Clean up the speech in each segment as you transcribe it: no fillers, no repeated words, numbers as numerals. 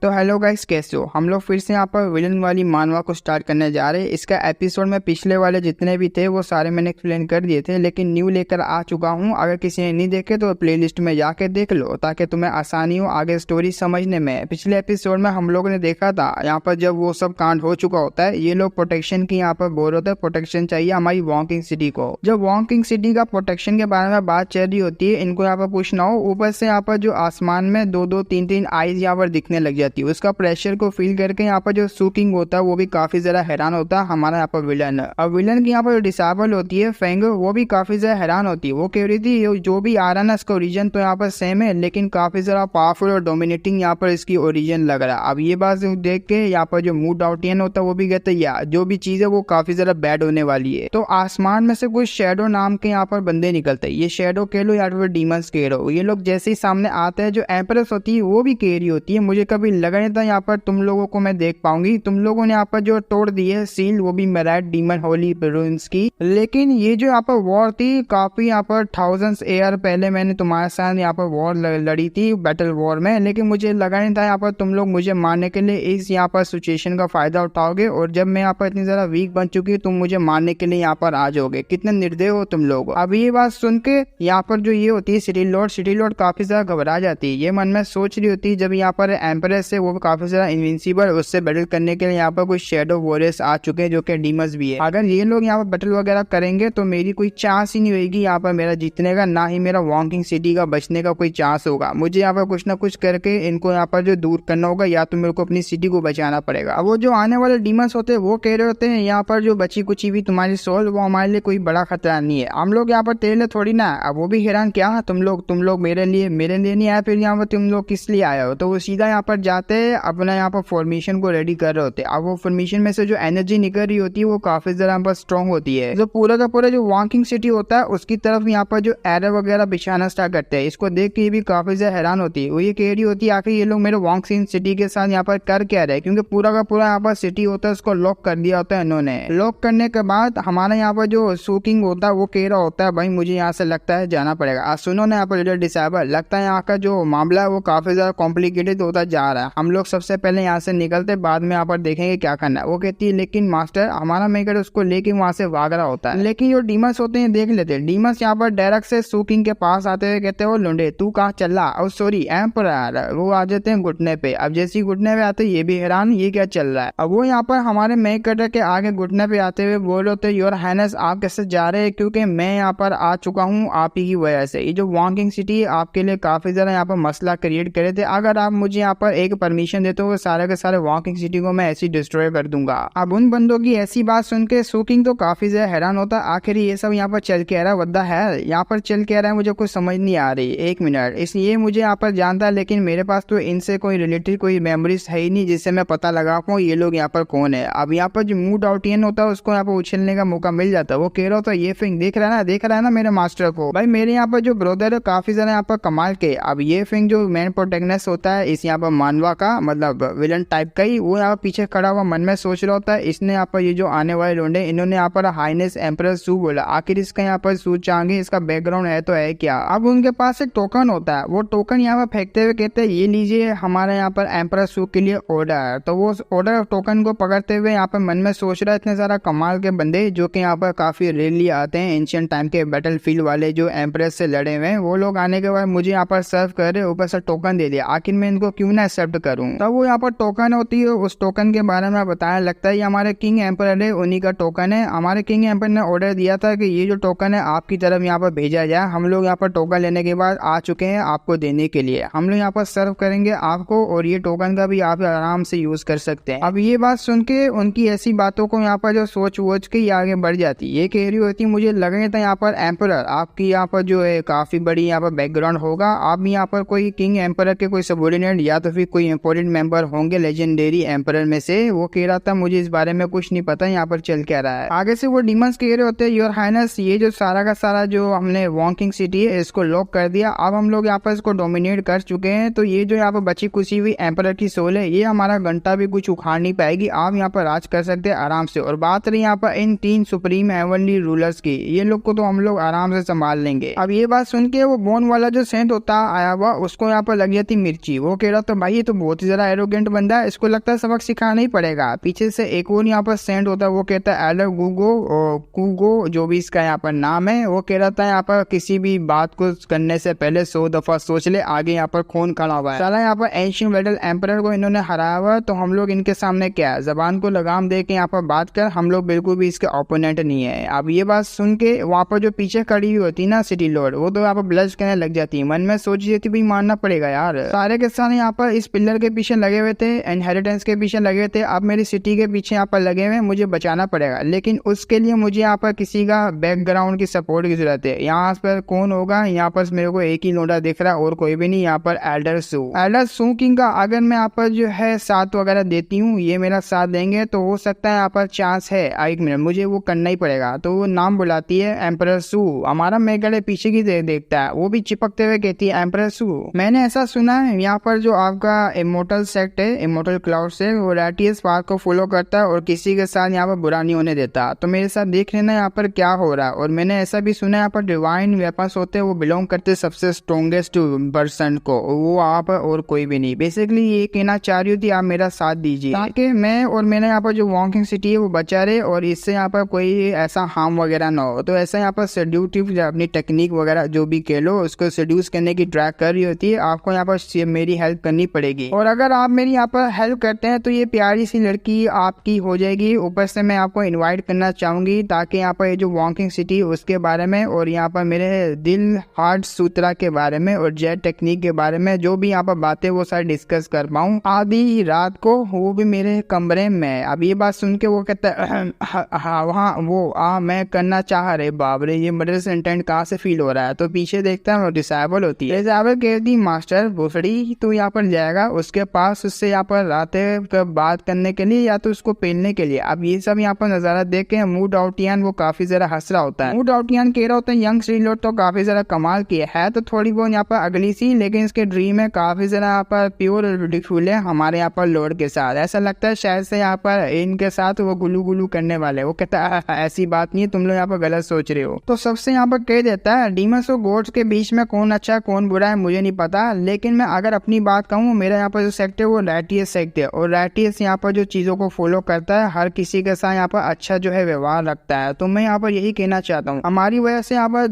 तो hello guys, कैसे हो? हम लोग फिर से यहाँ पर विलन वाली मानवा को स्टार्ट करने जा रहे हैं। इसका एपिसोड में पिछले वाले जितने भी थे वो सारे मैंने एक्सप्लेन कर दिए थे, लेकिन न्यू लेकर आ चुका हूँ। अगर किसी ने नहीं देखे तो प्लेलिस्ट में जाके देख लो ताकि तुम्हें आसानी हो आगे स्टोरी समझने में। पिछले एपिसोड में हम लोगों ने देखा था यहाँ पर जब वो सब कांड हो चुका होता है, ये लोग प्रोटेक्शन की यहाँ पर बोल रहे थे, प्रोटेक्शन चाहिए हमारी वॉकिंग सिटी को। जब वॉकिंग सिटी का प्रोटेक्शन के बारे में बात चल रही होती है, इनको यहाँ पर पूछना हो, ऊपर से यहाँ पर जो आसमान में दो दो तीन तीन आईज यहाँ पर दिखने लग जाती है। उसका प्रेशर को फील करके यहाँ पर जो सूकिंग होता है वो भी काफी ज्यादा हैरान होता है हमारा यहाँ पर विलन। अब विलन की यहाँ पर डिसेबल होती है फेंग, वो भी काफी ज्यादा हैरान होती है। वो कह रही थी जो भी आ रहा है ना इसका ओरिजिन तो यहाँ पर सेम है, लेकिन काफी ज्यादा पावरफुल और डोमिनेटिंग यहाँ पर इसकी ओरिजिन लग रहा है। अब ये बात देख के यहाँ पर जो मूड आउटियन होता है वो भी कहते हैं जो भी चीज है वो काफी ज्यादा बैड होने वाली है। तो आसमान में से कुछ शेडो नाम के यहाँ पर बंदे निकलते हैं। ये शेडो कह लो या फिर डीमंस कह लो, ये लोग जैसे ही सामने आते हैं जो एम्प्रेस होती है वो भी कह रही होती है मुझे कभी लगा नहीं था यहाँ पर तुम लोगों को मैं देख पाऊंगी। तुम लोगों ने यहाँ पर जो तोड़ दी है सील, वो भी मेराइट डीमन होली रूइंस की। लेकिन ये जो यहाँ पर वॉर थी काफी यहाँ पर थाउजेंड्स ईयर पहले मैंने तुम्हारे साथ यहाँ पर वॉर लड़ी थी बैटल वॉर में, लेकिन मुझे लगा नहीं था यहाँ पर तुम लोग मुझे मारने के लिए इस यहाँ पर सिचुएशन का फायदा उठाओगे, और जब मैं यहाँ पर इतनी ज्यादा वीक बन चुकी तुम मुझे मारने के लिए यहाँ पर आ जाओगे। कितने निर्दय हो तुम लोग। अब ये बात सुन के यहाँ पर जो ये होती है सिटी लॉर्ड काफी ज्यादा घबरा जाती है। ये मन में सोच रही होती है जब यहाँ पर एम्प्रेस है वो काफी ज्यादा इनविंसिबल, उससे बैटल करने के लिए यहाँ पर कुछ शेडो वॉरियर्स आ चुके हैं जो कि डीमंस भी है। अगर ये लोग यहाँ पर बैटल वगैरह करेंगे तो मेरी कोई चांस ही नहीं होगी यहाँ पर मेरा जीतने का, ना ही मेरा वॉकिंग सिटी का बचने का कोई चांस होगा। मुझे यहाँ पर कुछ ना कुछ करके इनको यहाँ पर जो दूर करना होगा, या तो मेरे को अपनी सिटी को बचाना पड़ेगा। अब वो जो आने वाले डीमंस होते हैं वो कह रहे होते हैं यहाँ पर जो बची कुची भी तुम्हारी सोल वो हमारे लिए कोई बड़ा खतरा नहीं है, हम लोग यहाँ पर तेरे लिए थोड़ी ना। अब वो भी हैरान क्या तुम लोग मेरे लिए नहीं आए, फिर यहाँ पर तुम लोग किस लिए आए हो? तो वो सीधा यहाँ पर जाते अपना यहाँ पर फॉर्मेशन को रेडी कर रहे होते। अब वो फॉर्मेशन में से जो एनर्जी निकल रही होती है वो काफी ज्यादा यहाँ पर स्ट्रॉन्ग होती है। जो पूरा का पूरा जो वॉकिंग सिटी होता है उसकी तरफ यहाँ पर जो एरर वगैरह बिछाना स्टार्ट करते हैं। इसको देख के भी काफी ज्यादा हैरान होती है। वो ये कह रही होती है आखिर ये लोग मेरे वॉकिंग सिटी के साथ यहाँ पर कर क्या रहे, क्योंकि पूरा का पूरा यहाँ पर सिटी होता है उसको लॉक कर दिया होता है इन्होंने। लॉक करने के बाद हमारा यहाँ पर जो सूकिंग होता है वो कह रहा होता है भाई मुझे यहाँ से लगता है जाना पड़ेगा। सुनो ना यहाँ पर डिसेबल, लगता है यहाँ का जो मामला है वो काफी ज्यादा कॉम्प्लिकेटेड होता जा रहा है। हम लोग सबसे पहले यहाँ से निकलते, बाद में यहाँ पर देखेंगे क्या करना है। वो कहती है लेकिन मास्टर हमारा मेकर उसको लेके वहां से भाग रहा होता है। लेकिन जो डीमंस होते हैं देख लेते हैं। डीमंस यहाँ पर डायरेक्ट से सूकिंग के पास आते हुए कहते हो लुंडे तू कहाँ चल रहा, और सॉरी एम्परर। वो आ जाते हैं घुटने पे। अब जैसे ही घुटने पे आते ये भी हैरान ये क्या चल रहा है। अब वो यहाँ पर हमारे मेकर के आगे घुटने पे आते हुए बोल रहे होते योर हाइनेस आप कैसे जा रहे हैं, क्योंकि मैं यहाँ पर आ चुका हूँ आप ही की वजह से। ये जो वॉकिंग सिटी आपके लिए काफी ज्यादा यहाँ पर मसला क्रिएट करे थे। अगर आप मुझे यहाँ पर एक परमिशन देते हो सारे के सारे वॉकिंग सिटी को मैं ऐसी डिस्ट्रॉय कर दूंगा। अब उन बंदों की ऐसी बात सुन के सूकिंग तो काफी ज्यादा हैरान होता है। आखिर ये सब यहाँ पर चल के आ रहा है, वद्दा है यहाँ पर चल के आ रहा है, मुझे कुछ समझ नहीं आ रही। एक मिनट, इसलिए मुझे यहाँ पर जानता है, लेकिन मेरे पास तो इनसे कोई रिलेटेड कोई मेमोरीज है ही नहीं जिससे मैं पता लगा पाऊँ ये लोग यहाँ पर कौन है। अब यहाँ पर जो मूड आउटियन होता है उसको यहाँ पर उछलने का मौका मिल जाता है। वो कह रहा होता है ये फिंग देख रहा है ना मेरे मास्टर को। भाई मेरे यहाँ पर जो ब्रदर है काफी ज्यादा यहाँ पर कमाल के। अब ये फिंग जो मेन प्रोटेक्टनेस होता है इस यहाँ पर मानवा का, मतलब विलन टाइप का ही, वो यहाँ पीछे खड़ा हुआ मन में सोच रहा होता है इसने यहाँ पर ये जो आने वाले लोंडे इन्होंने यहाँ पर हाइनेस एम्परर सू बोला, आखिर इसका यहाँ पर सू चाहेंगे, इसका बैकग्राउंड है तो है क्या। अब उनके पास एक टोकन होता है, वो टोकन यहाँ पर फेंकते हुए कहते हैं ये लीजिए हमारे यहाँ पर एम्परर सू के लिए ऑर्डर। तो वो ऑर्डर टोकन को पकड़ते हुए यहाँ पर मन में सोच रहा है इतने सारा कमाल के बंदे जो कि यहाँ पर काफी रेयरली आते हैं, एंशिएंट टाइम के बैटल फील्ड वाले जो एम्प्रेस से लड़े हुए हैं, वो लोग आने के बाद मुझे यहाँ पर सर्व कर रहे, ऊपर से टोकन दे दिया, आखिर मैं इनको क्यों ना एक्सेप्ट करूं। तब वो यहाँ पर टोकन होती है, उस टोकन के बारे में बताया लगता है ये हमारे किंग एम्परर है, उन्हीं का टोकन है। हमारे किंग एम्परर ने ऑर्डर दिया था कि ये जो टोकन है आपकी तरफ यहाँ पर भेजा जाए। हम लोग यहाँ पर टोकन लेने के बाद आ चुके हैं आपको देने के लिए, हम लोग यहाँ पर सर्व करेंगे आपको, और ये टोकन का भी आप आराम से यूज कर सकते हैं। अब ये बात सुन के उनकी ऐसी बातों को यहाँ पर जो सोच वोच के आगे बढ़ जाती है। ये कह रही होती मुझे लग रहा था यहाँ पर एम्परर आपकी यहाँ पर जो है काफी बड़ी यहाँ पर बैकग्राउंड होगा, आप यहाँ पर कोई किंग एम्परर के कोई सबऑर्डिनेट या तो फिर कोई इंपोर्टेंट मेंबर होंगे लेजेंडरी एम्परर में से। वो कह रहा था मुझे इस बारे में कुछ नहीं पता यहाँ पर चल क्या रहा है। आगे से वो डीमंस कह रहे होते हैं योर हाइनेस ये जो सारा का सारा जो हमने वॉकिंग सिटी है इसको लॉक कर दिया, अब हम लोग यहाँ पर इसको डोमिनेट कर चुके हैं, तो ये जो यहाँ पर बची कुची हुई एम्परर की सोल है ये हमारा घंटा भी कुछ उखाड़ नहीं पाएगी, आप यहाँ पर राज कर सकते हैं आराम से। और बात रही यहाँ पर इन 3 सुप्रीम हेवनली रूलर्स की, ये लोग को तो हम लोग आराम से संभाल लेंगे। अब ये बात सुन के वो बोन वाला जो सेंट होता आया हुआ उसको यहाँ पर लग जाती मिर्ची। वो कह रहा था भाई ये तो बहुत ही ज्यादा एरोगेंट बंदा है, इसको लगता है सबक सिखाना ही पड़ेगा। पीछे से एक और यहाँ पर सेंट होता है, वो कहता है एलर गूगो और कूगो जो भी इसका यहाँ पर नाम है, वो कह रहा था यहाँ पर किसी भी बात को करने से पहले 100 दफा सोच ले, आगे यहाँ पर खून खड़ा हुआ है। साला यहाँ पर एंशिएंट वेडल एम्परर को इन्होंने हराया हुआ, तो हम लोग इनके सामने क्या है, जबान को लगाम दे के यहाँ पर बात कर, हम लोग बिल्कुल भी इसके ओपोनेंट नहीं है। अब ये बात सुन के वहाँ पर जो पीछे खड़ी हुई होती ना सिटी लॉर्ड, वो तो यहाँ पर ब्लश करने लग जाती है, मन में सोच रही थी भाई मारना पड़ेगा यार। सारे के सारे यहाँ पर इस पिलर के पीछे लगे हुए थे, इनहेरिटेंस के पीछे लगे थे, अब मेरी सिटी के पीछे यहाँ पर लगे हुए, मुझे बचाना पड़ेगा, लेकिन उसके लिए मुझे यहाँ पर किसी का बैकग्राउंड की सपोर्ट की जरूरत है। यहाँ पर कौन होगा, यहाँ पर मेरे को एक ही लोडा दिख रहा है और कोई भी नहीं, यहाँ पर एल्डर सू किंग का अगर मैं यहाँ पर जो है साथ वगैरह देती हूँ, ये मेरा साथ देंगे तो हो सकता है यहाँ पर चांस है। एक मिनट, मुझे वो करना ही पड़ेगा। तो वो नाम बुलाती है एम्परर सू, हमारा मेगड़े पीछे की देखता है, वो भी चिपकते हुए कहती है एम्परर सू, मैंने ऐसा सुना है यहाँ पर जो आपका इमोर्टल सेक्ट है, इमोर्टल क्लाउड से, वो रैटियस पाथ को फॉलो करता है और किसी के साथ यहाँ पर बुरा नहीं होने देता। तो मेरे साथ देख लेना यहाँ पर क्या हो रहा है। और मैंने ऐसा भी सुना है यहाँ पर डिवाइन वेपन्स होते हैं, वो बिलोंग करते सबसे स्ट्रॉन्गेस्ट पर्सन को, वो आप और कोई भी नहीं। बेसिकली ये कहना चाह रही थी आप मेरा साथ दीजिए ताकि मैं और मैंने यहाँ पर जो वॉकिंग सिटी है वो बचा रहे और इससे यहाँ पर कोई ऐसा हार्म वगैरह ना हो। तो ऐसा यहाँ पर सेड्यूटिव अपनी टेक्निक वगैरह जो भी कह लो उसको सेड्यूस करने की ट्रैक कर रही होती है। आपको यहाँ पर मेरी हेल्प करनी पड़ेगी और अगर आप मेरी यहाँ पर हेल्प करते हैं तो ये प्यारी सी लड़की आपकी हो जाएगी। ऊपर से मैं आपको इन्वाइट करना चाहूंगी ताकि यहाँ पर ये जो वॉकिंग सिटी उसके बारे में और यहाँ पर मेरे दिल हार्ट सूत्रा के बारे में और जेट टेक्निक के बारे में जो भी यहाँ पर बातें वो सारी डिस्कस कर पाऊँ आधी रात को, वो भी मेरे कमरे में। अब ये बात सुन के वो कहता है हाँ वो मैं करना चाह रहे, बाप रे ये मर्डर इंटेंट कहाँ से फील हो रहा है। तो पीछे देखता है डिसेबल होती है। डिसेबल कहती मास्टर भोसड़ी तू यहाँ पर जाएगा उसके पास, उससे यहाँ पर रातें बात करने के लिए या तो उसको पेलने के लिए। अब ये सब यहाँ पर नजारा देख के मूड आउटियान वो काफी जरा हंस रहा होता है। मूड आउटियान कह रहा होता है यंग श्री लॉर्ड तो काफी जरा कमाल की है तो थोड़ी बहुत यहाँ पर अगली सी, लेकिन इसके ड्रीम है काफी जरा यहाँ पर प्योर और ब्यूटीफुल है हमारे यहाँ पर लॉर्ड के साथ। ऐसा लगता है शायद से यहाँ पर इनके साथ वो गुलू गुलू करने वाले। वो कहता है ऐसी बात नहीं है, तुम लोग यहाँ पर गलत सोच रहे हो। तो सबसे यहाँ पर कह देता है डीमंस और गॉड्स के बीच में कौन अच्छा कौन बुरा है मुझे नहीं पता, लेकिन मैं अगर अपनी बात कहूँ मेरा यहाँ पर जो सेक्ट है वो रैटियस सेक्ट है और रैटियस यहाँ पर जो चीजों को फॉलो करता है हर किसी के साथ यहाँ पर अच्छा जो है व्यवहार रखता है। तो मैं यहाँ पर यही कहना चाहता हूँ हमारी वजह से यहाँ पर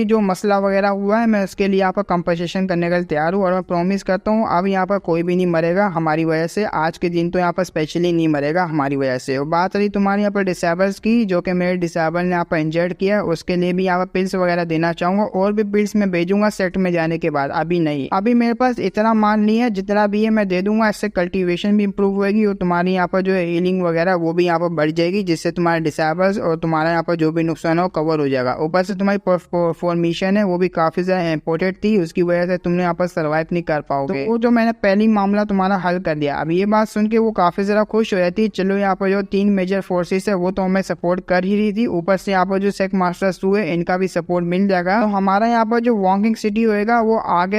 जो मसला वगैरह हुआ है मैं उसके लिए यहाँ पर कंपनसेशन करने के लिए तैयार हूँ और मैं प्रॉमिस करता हूँ अब यहाँ पर कोई भी नहीं मरेगा हमारी वजह से। आज के दिन तो यहाँ पर स्पेशली नहीं मरेगा हमारी वजह से। और बात रही तुम्हारे यहाँ पर डिसेबल्स की, जो कि मेरे डिसेबल ने यहाँ पर इंजर्ड किया, उसके लिए भी यहाँ पर पिल्स वगैरह देना चाहूंगा और भी पिल्स में भेजूंगा सेट में जाने के बाद। अभी नहीं, अभी मेरे पास इतना माल नहीं है, जितना भी है मैं दे दूंगा। इससे कल्टीवेशन भी इंप्रूव होगी और तुम्हारी यहाँ पर जो हीलिंग वगैरह वो भी यहाँ पर बढ़ जाएगी, जिससे तुम्हारे डिसेबल्स और तुम्हारा यहाँ पर जो भी नुकसान हो कवर हो जाएगा। ऊपर से तुम्हारी परफॉर्मेशन है वो भी काफी ज्यादा इम्पोर्टेंट थी, उसकी वजह से तुमने यहाँ पर सर्वाइव नहीं कर पाओगे। तो वो जो मैंने पहली मामला तुम्हारा हल कर दिया। अब ये बात सुन के वो काफी ज्यादा खुश हो जाती है। चलो यहाँ पर जो 3 मेजर फोर्सेस है वो तो हमें सपोर्ट कर ही रही थी, ऊपर से यहाँ पर जो सेक मास्टर्स 2 है इनका भी सपोर्ट मिल जाएगा। तो हमारा यहाँ पर जो वॉकिंग सिटी होएगा वो आगे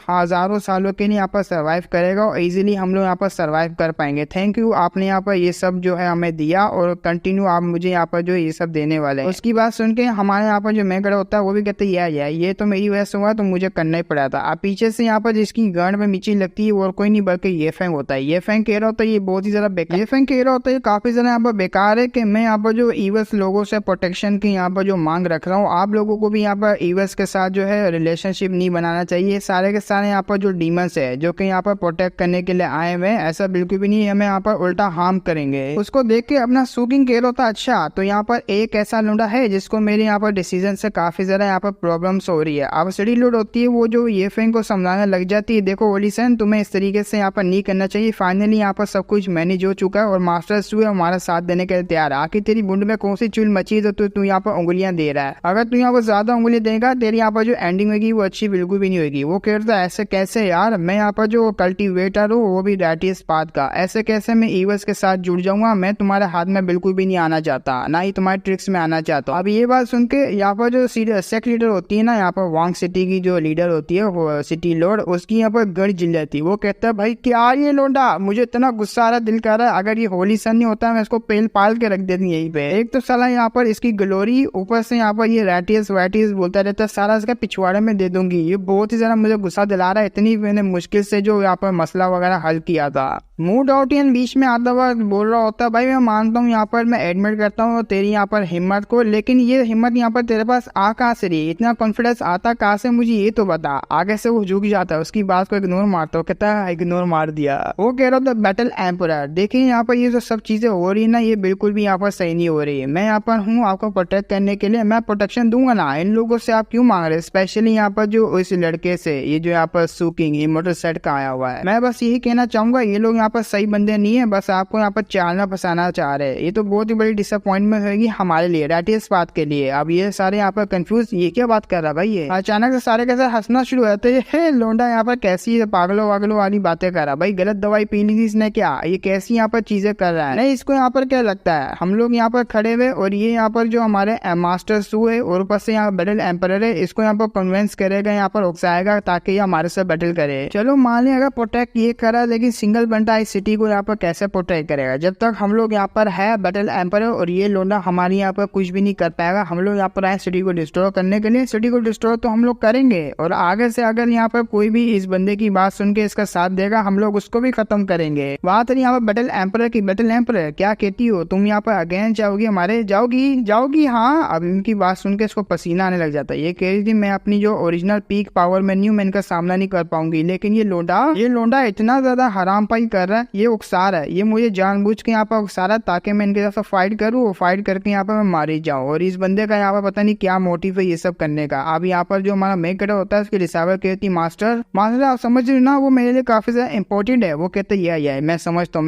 हजारों सालों के लिए यहाँ पर सर्वाइव करेगा और इजीली हम लोग यहाँ पर सर्वाइव कर पाएंगे। थैंक यू, आपने यहाँ पर ये सब जो है हमें दिया और कंटिन्यू आप मुझे यहाँ पर जो ये सब देने वाले हैं। उसकी बात सुन के हमारे यहाँ पर जो मेगड़ होता है वो भी कहते हैं ये तो मेरी वजह से हुआ तो मुझे करना ही पड़ा था। अब पीछे से यहाँ पर जिसकी गांड में मिची लगती है और कोई नहीं बल्कि ये फैंग होता है। ये फैंग कह रहा होता है ये बहुत ही ज्यादा बेकार, ये फैंग कह रहा होता है काफी ज्यादा यहाँ पर बेकार है कि मैं यहाँ पर जो ईवल्स लोगों से प्रोटेक्शन की यहाँ पर जो मांग रख रहा हूँ, आप लोगों को भी यहाँ पर ईवल्स के साथ जो है रिलेशनशिप नहीं बनाना चाहिए। सारे के सारे यहाँ पर जो डीमंस है जो कि यहाँ पर प्रोटेक्ट करने के लिए आए हुए हैं, ऐसा बिल्कुल भी नहीं, हमें यहाँ पर उल्टा हार्म करेंगे। उसको देख के अपना सूकिंग कह रहा होता अच्छा तो यहाँ पर एक ऐसा लुंडा है जिसको मेरे यहाँ पर डिसीजन से काफी ज्यादा यहाँ पर प्रॉब्लम्स हो रही है। अब सिटी लूट होती है वो जो ये फैंग को समझाने लग जाती है, देखो ओलिसन तुम्हें इस तरीके से यहाँ पर नहीं करना चाहिए। फाइनली यहाँ पर सब कुछ मैनेज हो चुका है और मास्टर्स 2 हमारा साथ देने के लिए तैयार। आखिर तेरी बुंड में कौन सी चुल मची तो तू यहाँ पर उंगलियां दे रहा है। अगर तू यहाँ पर ज्यादा उंगली देगा तेरी यहाँ पर जो एंडिंग होगी वो अच्छी बिल्कुल भी नहीं होगी। वो कह रहा है ऐसे कैसे यार, मैं यहाँ पर जो कल्टीवेटर हूँ वो भी रैटियस पाथ का, ऐसे कैसे मैं ईवल्स के साथ जुड़ जाऊंगा। मैं तुम्हारे हाथ में बिल्कुल भी नहीं आना चाहता, ना ही तुम्हारे ट्रिक्स में आना चाहता हूँ। अब ये बात सुन के यहाँ पर जो सेक्ट लीडर होती है ना, यहाँ पर वांग सिटी की जो लीडर होती है वो सिटी लॉर्ड, उसकी यहाँ पर गड़ जिल जाती है। वो कहता है भाई क्या ये लोंडा, मुझे इतना गुस्सा आ रहा, दिल कर रहा है अगर ये होली सन नहीं होता मैं इसको पेल पाल के रख देती यहीं पे। एक तो साला यहाँ पर इसकी ग्लोरी, ऊपर से यहाँ पर ये रैटियस वैटियस बोलता रहता है, सारा इसका पिछवाड़े में दे दूंगी। ये बहुत ही ज्यादा मुझे गुस्सा दिला रहा है। इतनी मैंने मुश्किल से जो यहाँ पर मसला वगैरह हल किया था। मूड आउटियन बीच में आता हुआ बोल रहा होता, भाई मैं मानता हूँ यहाँ पर, मैं एडमिट करता हूँ तेरी यहाँ पर हिम्मत को, लेकिन ये हिम्मत यहाँ पर तेरे पास आ कहाँ से रही, इतना कॉन्फिडेंस आता कहाँ से, मुझे ये तो बता। आगे से वो झुक जाता है, उसकी बात को इग्नोर मारता है, कहता है इग्नोर मार दिया। वो कह रहा था बैटल एम्परर, देखिए यहाँ पर ये जो सब चीजें हो रही है ना, ये बिल्कुल भी यहाँ पर सही नहीं हो रही है। मैं यहाँ पर हूँ आपको प्रोटेक्ट करने के लिए, मैं प्रोटेक्शन दूंगा ना। इन लोगों से आप क्यों मांग रहे, स्पेशली यहाँ पर जो इस लड़के से, ये जो यहाँ पर सुकिंग इमोटल सेट का आया हुआ है। मैं बस यही कहना चाहूंगा, ये लोग यहाँ पर सही बंदे नहीं है, बस आपको यहाँ पर चालना फंसाना चाह रहे हैं। ये तो बहुत ही बड़ी डिसअपॉइंटमेंट होगी हमारे लिए, दैट इज बात के लिए। अब ये सारे यहाँ पर कंफ्यूज, ये क्या बात कर रहा है भाई, ये अचानक से सारे कैसे हंसना शुरू होते हैं। लोंडा यहाँ पर कैसी पागलों वागलों वाली बातें कर रहा है, भाई गलत दवाई पी ली थी इसने क्या, ये कैसी यहाँ पर चीजें कर रहा है। नहीं, इसको यहाँ पर क्या लगता है, हम लोग यहाँ पर खड़े हुए और ये यहाँ पर जो हमारे मास्टर सू है और ऊपर से यहाँ बैटल एम्परर है, इसको यहाँ पर कन्विंस करेगा, यहाँ पर उकसाएगा ताकि ये हमारे साथ बैटल करे। चलो मान लिया अगर प्रोटेक्ट ये करा, लेकिन सिंगल बंदा इस सिटी को यहाँ पर कैसे प्रोटेक्ट करेगा जब तक हम लोग यहाँ पर है बैटल एम्परर और ये लोंडा हमारी यहाँ पर कुछ भी नहीं कर पाएगा। हम लोग यहाँ पर आए सिटी को डिस्ट्रॉय करने के लिए, सिटी को डिस्ट्रॉय तो हम लोग करेंगे और आगे से अगर यहाँ पर कोई भी इस बंदे की बात सुन के इसका साथ देगा, हम लोग उसको भी खत्म करेंगे। बात है यहाँ पर बैटल एम्परर की। बैटल एम्परर क्या कहती हो तुम, यहाँ पर अगेंस्ट जाओगी हमारे, जाओगी हाँ। अब इनकी बात सुन के इसको पसीना आने लग जाता है। ये कह रही थी मैं अपनी जो ओरिजिनल पीक पावर में नहीं हूँ, मैं इनका सामना नहीं कर पाऊंगी, लेकिन ये लोंडा इतना ज्यादा हराम पाई कर रहा है, ये उकसा रहा है, ये मुझे जानबूझ के यहाँ पर उकसा रहा है ताकि मैं इनके साथ फाइट करूँ, फाइट करके यहाँ पर मैं मारी जाऊँ। और इस बंदे का यहाँ पर पता नहीं क्या मोटिव है ये सब करने का। अब यहाँ पर जो हमारा मेन कैरेक्टर होता है उसकी डिसाइवर कहती मास्टर आप समझ रहे ना, वो मेरे लिए काफी ज्यादा इंपॉर्टेंट है। वो कहते ये मैं समझता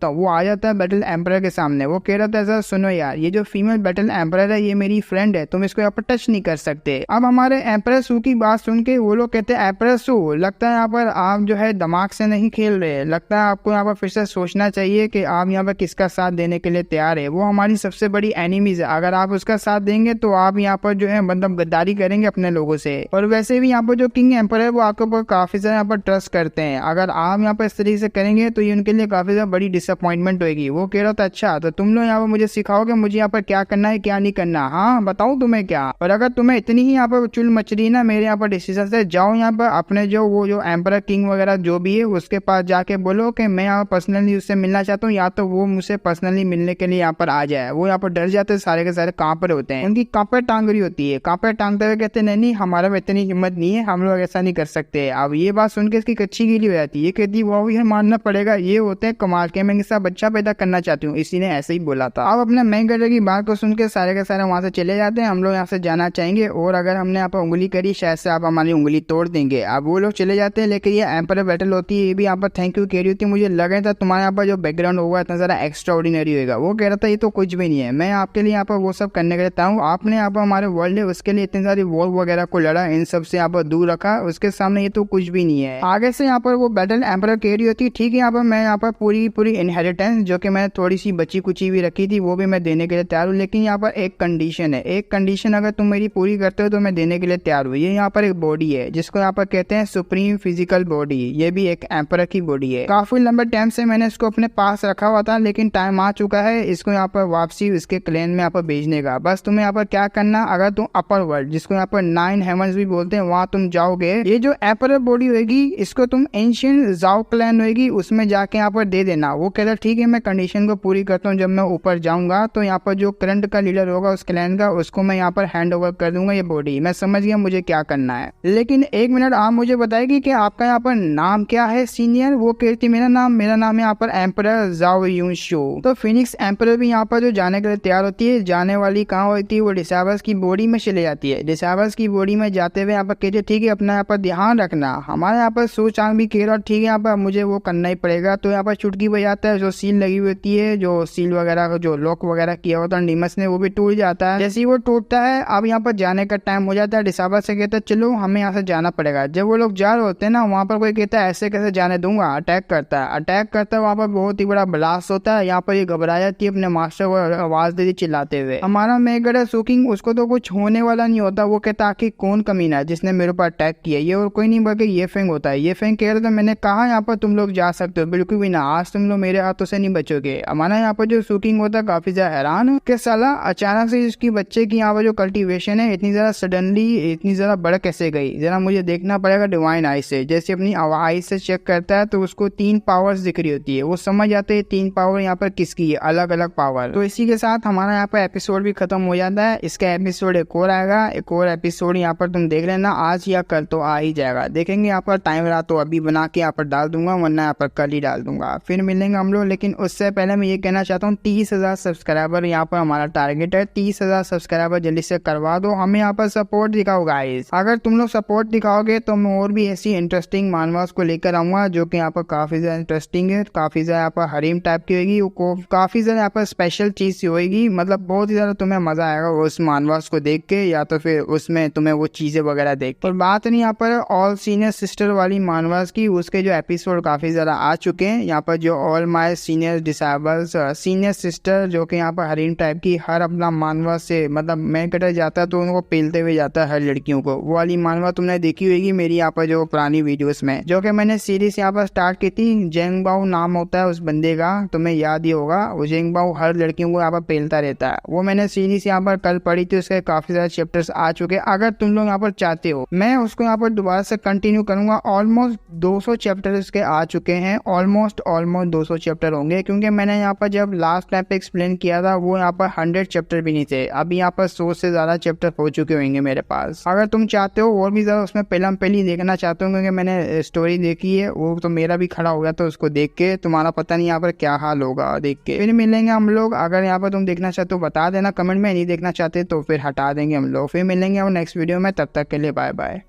हूँ। वो आ जाता है बैटल एम्परर के सामने, वो कह रहा था ऐसा सुनो यार, ये जो फीमेल बैटल एम्परर है ये मेरी फ्रेंड है, तुम इसको यहाँ पर टच नहीं कर सकते। अब हमारे एम्परर सू की बात सुन के वो लोग कहते हैं एम्परर सू, लगता है यहाँ पर आप जो है दिमाग से नहीं खेल रहे, लगता है आपको यहाँ पर फिर से सोचना चाहिए कि आप यहाँ पर किसका साथ देने के लिए तैयार है। वो हमारी सबसे बड़ी एनिमीज है, अगर आप उसका साथ देंगे तो आप यहाँ पर जो है मतलब गद्दारी करेंगे अपने लोगों से। और वैसे भी यहाँ पर जो किंग एम्परर है वो आपके ऊपर काफी ज्यादा यहाँ पर ट्रस्ट करते हैं, अगर आप यहाँ पर इस तरीके से करेंगे तो ये उनके लिए काफी ज्यादा बड़ी डिसअपॉइंटमेंट होगी। वो कह रहा था अच्छा तो तुम लोग यहाँ पर मुझे सिखाओगे मुझे यहाँ पर क्या करना है क्या नहीं करना, हाँ बताऊँ तुम्हें क्या। और अगर तुम्हें इतनी ही यहाँ पर चुल मच रही ना मेरे यहाँ पर डिसीजन से, जाओ यहाँ पर अपने जो वो जो एम्परर किंग वगैरह जो भी है उसके पास जाके बोलो कि मैं यहाँ पर्सनली उससे मिलना चाहता हूँ, या तो वो मुझसे पर्सनली मिलने के लिए यहाँ पर आ जाए। वो यहाँ पर डर जाते हैं, सारे के सारे कहाँ पर होते हैं, उनकी कहाँ पर टांग रही होती है, कहाँ पर टांगते हुए कहते नहीं हमारा में इतनी हिम्मत नहीं है, हम लोग ऐसा नहीं कर सकते। अब ये बात सुन के इसकी कच्ची गीली हो जाती है, ये कहती वो भी मानना पड़ेगा, ये होते हैं कमाल के, मैं इनके साथ बच्चा पैदा करना चाहती हूँ, इसी ने ऐसे ही बोला था। अब अपने मेन कैरेक्टर की बात को सुन के सारे वहां से चले जाते हैं, हम लोग यहाँ से जाना चाहेंगे और अगर हमने यहाँ पर उंगली करी शायद से आप हमारी उंगली तोड़ देंगे। अब वो लोग चले जाते हैं, लेकिन ये एम्परर बैटल होती है, ये भी यहाँ पर थैंक यू कह रही होती है, मुझे लगा था तुम्हारे यहाँ पर जो बैकग्राउंड होगा इतना सारा एक्स्ट्रा ऑर्डिनरी होगा। वो कह रहा था ये तो कुछ भी नहीं है, मैं आपके लिए यहाँ पर वो सब करने के लिए हूँ, आपने यहाँ पर हमारे वर्ल्ड है उसके लिए इतनी सारी वॉर वगैरह को लड़ा, इन सब से यहाँ पर दूर रखा, उसके सामने ये तो कुछ भी नहीं है। आगे से यहाँ पर वो बैटल एम्परर कह रही होती है ठीक है यहाँ पर मैं यहाँ पर पूरी इनहेरिटेंस जो कि मैंने थोड़ी सी बची कुची भी रखी थी वो भी मैं देने के लिए तैयार हूँ, लेकिन यहाँ पर एक कंडीशन है, एक कंडीशन अगर तुम मेरी पूरी करते हो तो मैं देने के लिए तैयार हूँ। ये यहाँ पर एक बॉडी है जिसको यहाँ पर कहते हैं सुप्रीम फिजिकल बॉडी, ये भी एक एम्परर की बॉडी है। काफी लंबे टाइम से मैंने इसको अपने पास रखा हुआ था, लेकिन टाइम आ चुका है इसको यहाँ पर वापसी इसके क्लेन में यहाँ पर भेजने का। बस तुम्हें यहाँ पर क्या करना, अगर तुम अपर वर्ल्ड जिसको यहाँ पर 9 हेवंस भी बोलते हैं वहां तुम जाओगे, ये जो एम्परर बॉडी होगी इसको तुम एंशिएंट जाओ क्लैन होगी उसमें जाके यहाँ पर दे देना। वो कहता ठीक है मैं कंडीशन को पूरी करता हूँ, जब मैं ऊपर जाऊंगा तो यहाँ पर जो करंट का लीडर होगा उस क्लैन का उसको मैं यहाँ पर हैंड ओवर कर दूंगा ये बॉडी। मैं समझ गया मुझे क्या करना है, लेकिन एक मिनट आप मुझे बताएगी कि आपका यहाँ पर नाम क्या है सीनियर। वो कहती मेरा नाम है यहाँ पर एम्परर जाओ यूशो। तो फिनिक्स एम्परर भी यहाँ पर जो जाने के लिए तैयार होती है, जाने वाली कहाँ होती है, वो डिसाइवर्स की बॉडी में चले जाती है। डिसाइवर्स की बॉडी में जाते हुए यहाँ पर कहते ठीक है अपना यहाँ पर ध्यान रखना, हमारे यहाँ पर सो चांग भी कह रहा ठीक है यहाँ पर मुझे वो करना ही पड़ेगा। तो यहाँ पर चुटकी बजाता है, जो सील लगी हुई होती है, जो सील वगैरह जो लॉक वगैरह किया होता है निमस ने, वो भी टूट जाता है। जैसे ही वो टूटता है अब यहाँ पर जाने का टाइम हो जाता है। डिसाइवर से कहता है चलो हमें यहाँ से जाना पड़ेगा। जब वो लोग जा रहे होते हैं ना वहाँ पर कोई कहता है ऐसे कैसे जाने दूंगा, अटैक करता है। अटैक करता है वहाँ पर बहुत ही बड़ा ब्लास्ट होता है। यहाँ पर ये घबरा जाती है, अपने मास्टर को आवाज देती चिल्लाते हुए। हमारा मेगरा सुकिंग उसको तो कुछ होने वाला नहीं होता, वो कहता कि कौन कमीना है जिसने मेरे ऊपर अटैक किया, ये और कोई नहीं बल्कि ये फेंग होता है। ये फेंग कह रहा था मैंने कहा यहाँ पर तुम लोग जा सकते हो, बिल्कुल भी ना, आज तुम लोग मेरे हाथों से नहीं बचोगे। हमारा यहाँ पर जो सुकिंग होता है काफी ज्यादा हैरान हो कि साला अचानक से इसकी बच्चे की यहाँ पर जो कल्टीवेशन है इतनी ज्यादा सडनली इतनी ज्यादा बढ़ कैसे गई, जरा मुझे देखना पड़ेगा डिवाइन आई से। जैसे अपनी आई से चेक करता है तो उसको 3 पावर्स दिख रही होती है, वो समझ जाते हैं 3 पावर यहाँ पर किसकी है, अलग अलग पावर। तो इसी के साथ हमारा यहाँ पर एपिसोड भी खत्म हो जाता है। इसका एपिसोड एक और आएगा, एक और एपिसोड यहाँ पर तुम देख लेना, आज या कल तो आ ही जाएगा, देखेंगे। यहाँ पर टाइम रहा तो अभी बना के यहाँ पर डाल दूंगा, वरना यहाँ पर कल ही डाल दूंगा। फिर मिलेंगे हम लोग, लेकिन उससे पहले मैं ये कहना चाहता हूँ 30,000 सब्सक्राइबर यहाँ पर हमारा टारगेट है। 30,000 सब्सक्राइबर जल्दी से करवा दो, हमें यहाँ पर सपोर्ट दिखाओ गाइस। अगर तुम लोग सपोर्ट दिखाओगे तो मैं और भी ऐसी इंटरेस्टिंग मानवास को लेकर आऊंगा जो कि यहाँ पर काफी ज्यादा इंटरेस्टिंग है, काफी ज्यादा यहाँ पर हरीम टाइप की होगी, काफी ज्यादा यहाँ पर स्पेशल चीज सी होगी। मतलब बहुत ही ज्यादा तुम्हें मजा आएगा उस मानवास को देख के, या तो फिर उसमें तुम्हें वो चीजें वगैरह देख के। और बात नहीं यहाँ पर ऑल सीनियर सिस्टर वाली मानवास की, उसके जो एपिसोड काफी ज्यादा आ चुके हैं। यहाँ पर जो all my senior disables senior sister जो कि यहाँ पर हरीम टाइप की, हर अपना मानवास से मतलब मैं कटर जाता है तो उनको पेलते हुए जाता है हर लड़कियों को, वो वाली मानवा तुमने देखी होगी मेरी यहाँ पर जो पुरानी वीडियोस में, जो कि मैंने सीरीज यहाँ पर स्टार्ट की थी। जेंगबाओ नाम होता है उस बंदे का, तुम्हें याद ही होगा। वो जेंगबाओ हर लड़कियों को यहाँ पर पेलता रहता है, वो मैंने सीरीज यहाँ पर कल पढ़ी थी, उसके काफी सारे चैप्टर्स आ चुके हैं। अगर तुम लोग यहाँ पर चाहते हो मैं उसको यहाँ पर दोबारा से कंटिन्यू करूंगा। ऑलमोस्ट 200 चैप्टर इसके आ चुके हैं, ऑलमोस्ट 200 चैप्टर होंगे, क्योंकि मैंने यहाँ पर जब लास्ट टाइम पे एक्सप्लेन किया था वो यहाँ पर 100 चैप्टर भी नहीं थे। अभी यहाँ पर 100 से ज्यादा चैप्टर हो चुके होंगे मेरे पास। अगर तुम चाहते हो और भी ज्यादा उसमें पहले देखना चाहते हो, क्योंकि मैंने स्टोरी देखी है, वो तो मेरा भी खड़ा हो गया, तो उसको देख के तुम्हारा पता नहीं यहाँ पर क्या हाल होगा देख के। फिर मिलेंगे हम लोग, अगर यहाँ पर तुम देखना चाहते हो बता देना कमेंट में, नहीं देखना चाहते तो फिर हटा देंगे हम लोग। फिर मिलेंगे हम नेक्स्ट वीडियो में, तब तक के लिए बाय बाय।